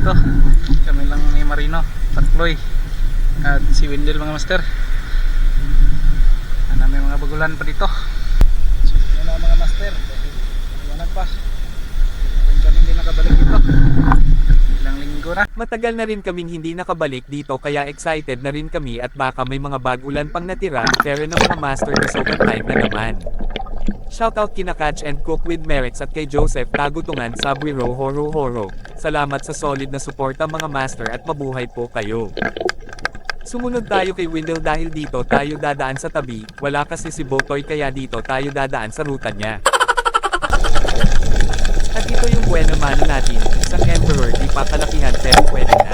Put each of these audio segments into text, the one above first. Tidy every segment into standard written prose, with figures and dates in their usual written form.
dito. Kami lang ni Marino, Takloy at si Wendell mga master. May mga bagulan pa dito. So yun na mga master, iwanag pa. Kami hindi nakabalik dito. Ilang linggo na. Matagal na rin kaming hindi nakabalik dito kaya excited na rin kami at baka may mga bagulan pang natira, pero ng mga master na sobrang time na naman. Shoutout kina Catch and Cook with Merits at kay Joseph Tagutungan sa Buiro Horo Horo. Salamat sa solid na suporta mga master at mabuhay po kayo. Sumunod tayo kay Wendell dahil dito tayo dadaan sa tabi, wala kasi si Botoy kaya dito tayo dadaan sa ruta niya. At ito yung buena mano natin, isang emperor di pa kalakihan pero pwede na.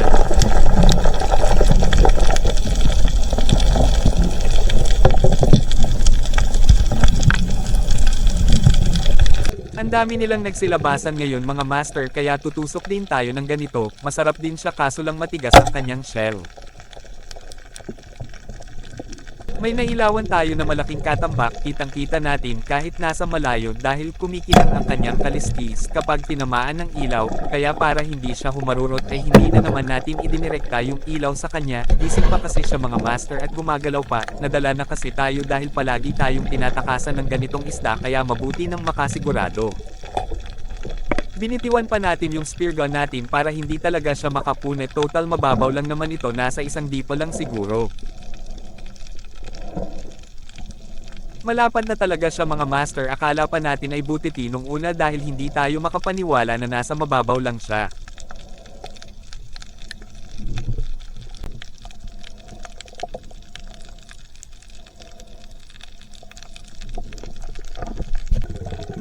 Ang dami nilang nagsilabasan ngayon mga master kaya tutusok din tayo ng ganito, masarap din siya kaso lang matigas ang kanyang shell. May nailawan tayo na malaking katambak, kitang-kita natin kahit nasa malayo dahil kumikinang ang kanyang kaliskis kapag tinamaan ng ilaw, kaya para hindi siya humarurot ay hindi na naman natin idinirekta yung ilaw sa kanya, gising pa kasi siya mga master at gumagalaw pa, nadala na kasi tayo dahil palagi tayong tinatakasan ng ganitong isda kaya mabuti nang makasigurado. Binitiwan pa natin yung spear gun natin para hindi talaga siya makapunit, total mababaw lang naman ito, nasa isang dipo lang siguro. Malapad na talaga siya mga master, akala pa natin ay butiti nung una dahil hindi tayo makapaniwala na nasa mababaw lang siya.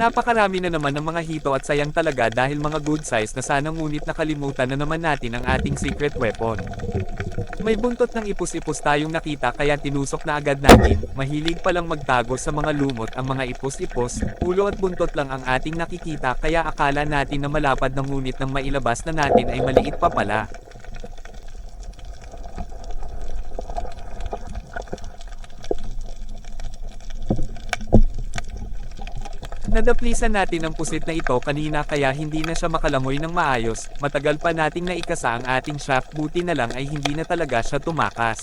Napakarami na naman ng mga hito at sayang talaga dahil mga good size na sana, ngunit nakalimutan na naman natin ang ating secret weapon. May buntot ng ipus-ipus tayong nakita kaya tinusok na agad natin, mahilig palang magtago sa mga lumot ang mga ipus-ipus, ulo at buntot lang ang ating nakikita kaya akala natin na malapad na, ngunit nang mailabas na natin ay maliit pa pala. Nadaplisan natin ang pusit na ito kanina kaya hindi na siya makalangoy ng maayos, matagal pa nating naikasa ang ating shaft, buti na lang ay hindi na talaga siya tumakas.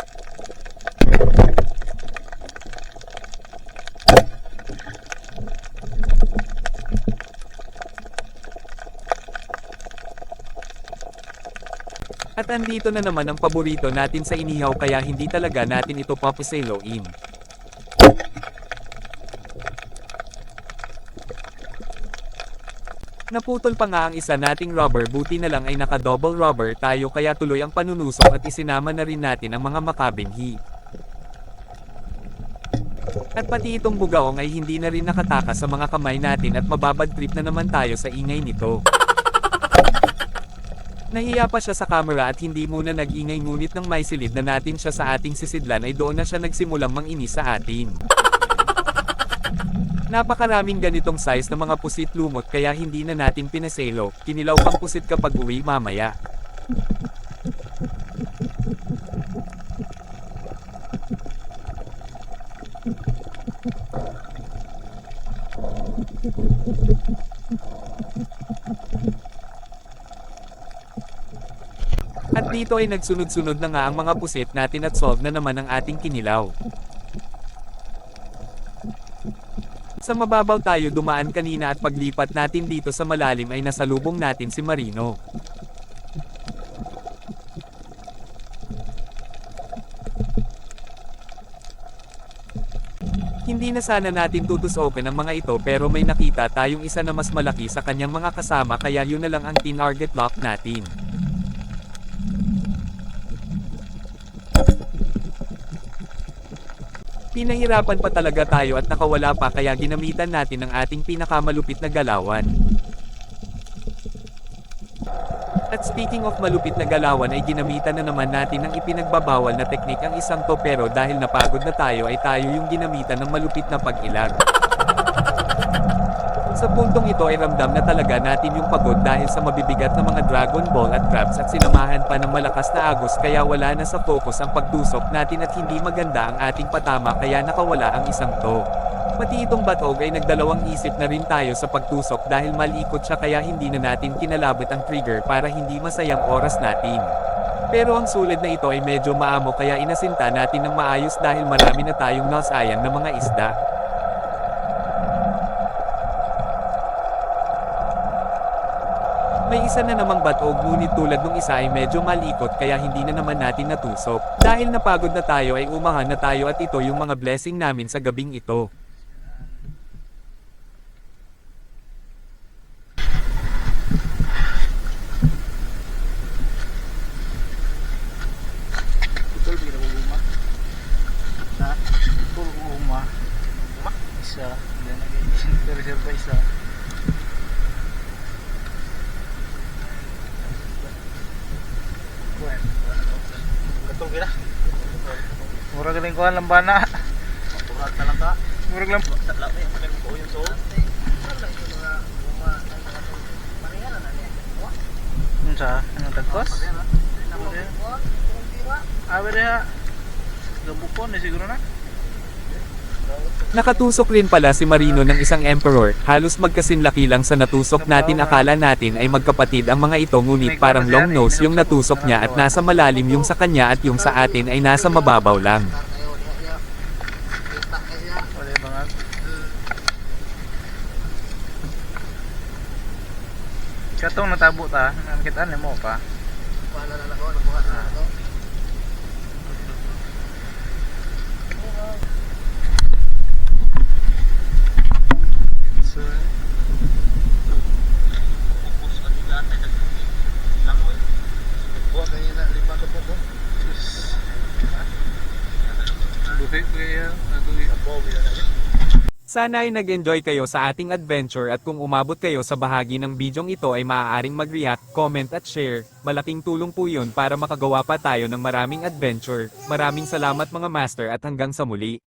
At andito na naman ang paborito natin sa inihaw kaya hindi talaga natin ito papaseloin. Naputol pa nga ang isa nating rubber, buti na lang ay naka-double rubber tayo kaya tuloy ang panunusok at isinama na rin natin ang mga makabinhi. At pati itong bugaong ay hindi na rin nakatakas sa mga kamay natin at mababad trip na naman tayo sa ingay nito. Nahiya pa siya sa camera at hindi muna nag-ingay, ngunit nang may silid na natin siya sa ating sisidlan ay doon na siya nagsimulang manginis sa atin. Napakaraming ganitong size ng mga pusit lumot kaya hindi na natin pinaselo, kinilaw pang pusit kapag uwi mamaya. At dito ay nagsunod-sunod na nga ang mga pusit natin at solve na naman ang ating kinilaw. Sa mababaw tayo dumaan kanina at paglipat natin dito sa malalim ay nasalubong natin si Marino. Hindi na sana natin tutusokin ang mga ito pero may nakita tayong isa na mas malaki sa kanyang mga kasama kaya yun na lang ang tin-target lock natin. Pinahirapan pa talaga tayo at nakawala pa kaya ginamitan natin ang ating pinakamalupit na galawan. At speaking of malupit na galawan ay ginamitan na naman natin ng ipinagbabawal na teknik ang isang to, pero dahil napagod na tayo ay tayo yung ginamitan ng malupit na pag-ilag. Sa puntong ito ay ramdam na talaga natin yung pagod dahil sa mabibigat na mga Dragon Ball at crabs at sinamahan pa ng malakas na agos kaya wala na sa focus ang pagtusok natin at hindi maganda ang ating patama kaya nakawala ang isang to. Pati itong batog ay nagdalawang isip na rin tayo sa pagtusok dahil malikot siya kaya hindi na natin kinalabit ang trigger para hindi masayang oras natin. Pero ang sulid na ito ay medyo maamo kaya inasinta natin ng maayos dahil marami na tayong nasayang na mga isda. May isa na namang batog ngunit tulad nung isa ay medyo malikot kaya hindi na naman natin natusok. Dahil napagod na tayo ay umahan na tayo at ito yung mga blessing namin sa gabing ito. Betul bila rumah. Nah, betul rumah. Isa, dan lagi reserva isa. Betul kira. Murag galing kuan lambana. Murag na lang ka. Murag lang. Tatla pa yung magaling ko yung so. Unsa? Anong tagkos? Awe dia. Gabukon na siguro na. Nakatusok rin pala si Marino ng isang emperor, halos magkasinlaki lang sa natusok natin akala natin ay magkapatid ang mga ito ngunit parang long nose yung natusok niya at nasa malalim yung sa kanya at yung sa atin ay nasa mababaw lang. Wala bangat. Katong natabo ta, nakitaan mo pa. Wala na ako, nabuhat na ako. Sana ay nag-enjoy kayo sa ating adventure at kung umabot kayo sa bahagi ng bidyong ito ay maaaring mag-react, comment at share. Malaking tulong po yun para makagawa pa tayo ng maraming adventure. Maraming salamat mga master at hanggang sa muli.